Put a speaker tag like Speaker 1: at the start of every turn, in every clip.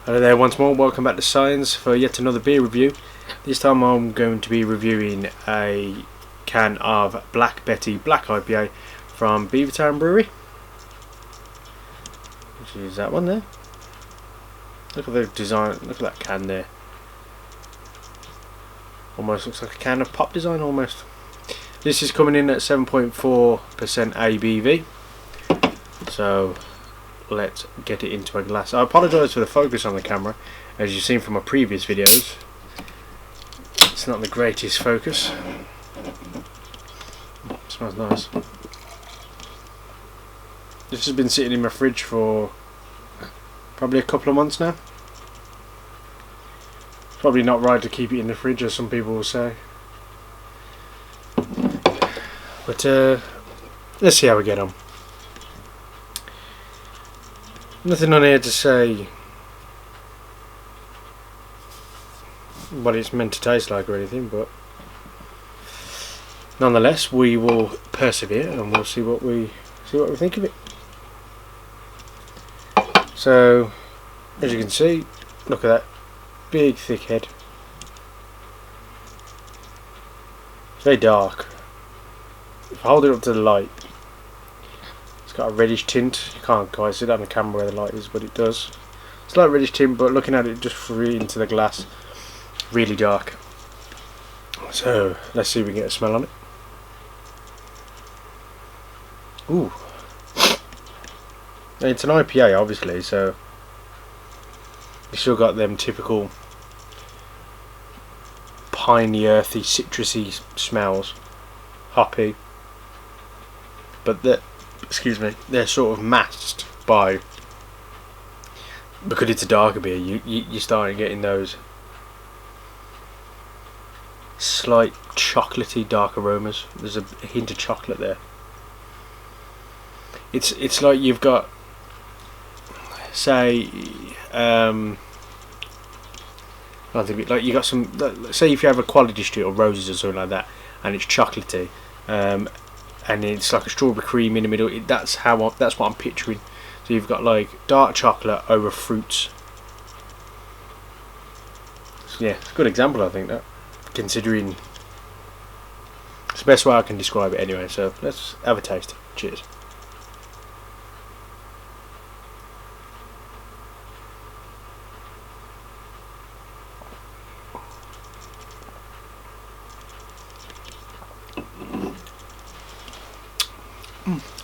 Speaker 1: Hello there once more, welcome back to Psyance for yet another beer review. This time I'm going to be reviewing a can of Black Betty Black IPA from Beavertown Brewery, which is that one there. Look at the design, look at that can there. Almost looks like a can of pop design almost. This is coming in at 7.4% ABV, so let's get it into a glass. I apologise for the focus on the camera, as you've seen from my previous videos. It's not the greatest focus. Smells nice. This has been sitting in my fridge for probably a couple of months now. It's probably not right to keep it in the fridge, as some people will say. But let's see how we get on. Nothing on here to say what it's meant to taste like or anything, but nonetheless we will persevere and we'll see what we think of it. So, as you can see, look at that big thick head. It's very dark. If I hold it up to the light, it's got a reddish tint. You can't quite see it on the camera where the light is, but it does. It's like reddish tint, but looking at it just through into the glass, really dark. So let's see if we can get a smell on it. Ooh, it's an IPA obviously, so it's still got them typical piney, earthy, citrusy smells, hoppy, but they're sort of masked by, because it's a darker beer, you're starting getting those slight chocolatey dark aromas. There's a hint of chocolate there. It's like you've got, say, I think like you got some. Say if you have a quality street or roses or something like that, and it's chocolatey, and it's like a strawberry cream in the middle. That's what I'm picturing. So you've got like dark chocolate over fruits. So yeah, it's a good example, I think, that, considering it's the best way I can describe it anyway. So let's have a taste. Cheers.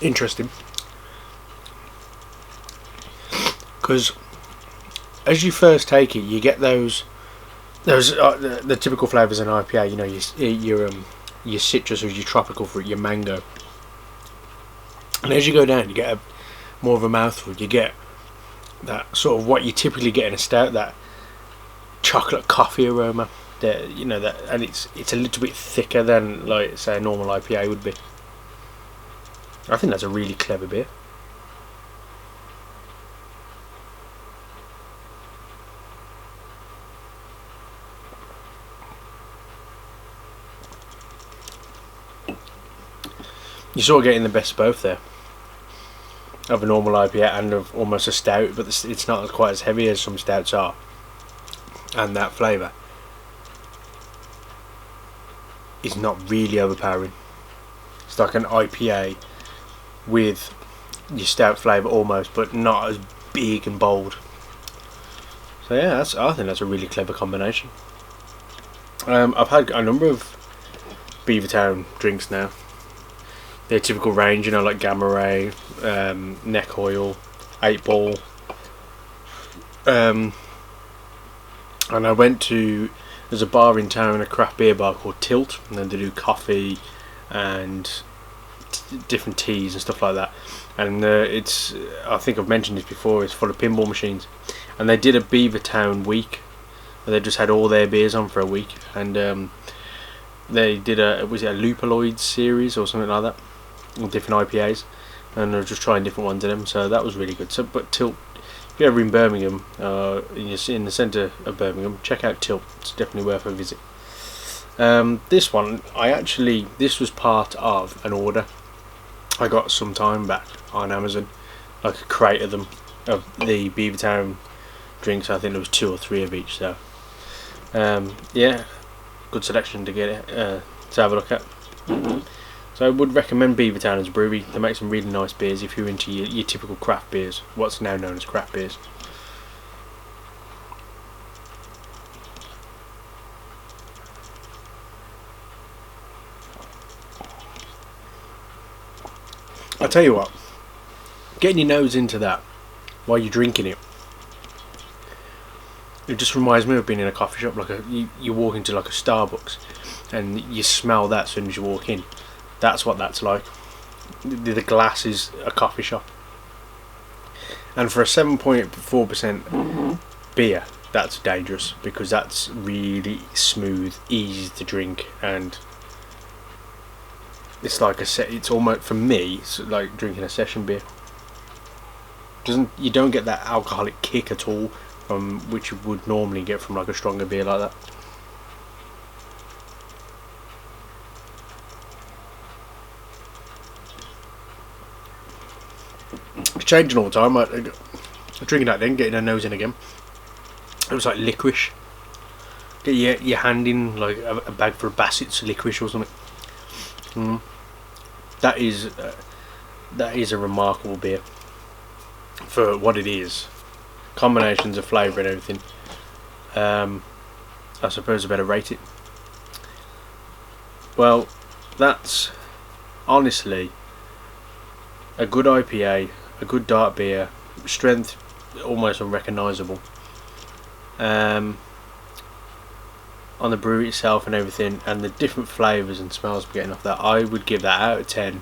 Speaker 1: Interesting, because as you first take it, you get those the typical flavours in IPA. You know, your citrus or your tropical fruit, your mango, and as you go down, you get more of a mouthful. You get that sort of what you typically get in a stout, that chocolate coffee aroma. That, you know, that, and it's a little bit thicker than, like, say, a normal IPA would be. I think that's a really clever beer. You're sort of getting the best of both there, of a normal IPA and of almost a stout, but it's not quite as heavy as some stouts are, and that flavour is not really overpowering. It's like an IPA with your stout flavour almost, but not as big and bold. So yeah, I think that's a really clever combination. I've had a number of Beavertown drinks now. Their typical range, you know, like Gamma Ray, Neck Oil, 8 Ball. And I went to, there's a bar in town, a craft beer bar called Tilt, and then they do coffee and different teas and stuff like that. And it's, I think I've mentioned this before, it's full of pinball machines. And they did a Beavertown week, where they just had all their beers on for a week. And they did was it a Lupaloid series or something like that, with different IPAs, and they were just trying different ones of them. So that was really good. So, but Tilt, if you're ever in Birmingham, in the centre of Birmingham, check out Tilt. It's definitely worth a visit. This one, this was part of an order I got some time back on Amazon, like a crate of them, of the Beavertown drinks. I think there was 2 or 3 of each. So yeah, good selection to get it to have a look at. So I would recommend Beavertown as a brewery. They make some really nice beers if you're into your typical craft beers, what's now known as craft beers. I'll tell you what, getting your nose into that while you're drinking it, it just reminds me of being in a coffee shop. Like you walk into like a Starbucks and you smell that as soon as you walk in. That's what that's like. The glass is a coffee shop, and for a 7.4% beer, that's dangerous, because that's really smooth, easy to drink, and it's like it's almost, for me, it's like drinking a session beer. You don't get that alcoholic kick at all from which you would normally get from like a stronger beer like that. It's changing all the time. I'm drinking that, then getting a nose in again. It was like licorice. Get your hand in like a bag for a Bassett's licorice or something. That is a remarkable beer for what it is. Combinations of flavour and everything. I suppose I better rate it. Well, that's honestly a good IPA, a good dark beer, strength almost unrecognisable. On the brewery itself and everything, and the different flavours and smells we're getting off that, I would give that out of 10.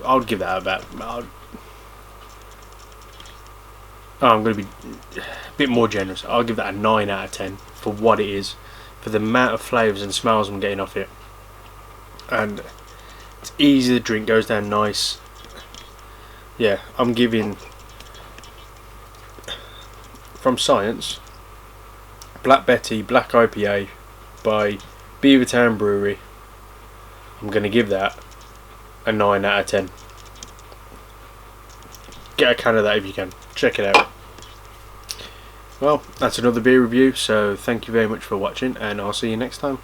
Speaker 1: I would give that about. I'm going to be a bit more generous. I'll give that a 9 out of 10 for what it is, for the amount of flavours and smells I'm getting off it, and it's easy to drink, goes down nice. Yeah, I'm giving, from Psyance, Black Betty Black IPA by Beavertown Brewery, I'm going to give that a 9 out of 10. Get a can of that if you can. Check it out. Well, that's another beer review, so thank you very much for watching, and I'll see you next time.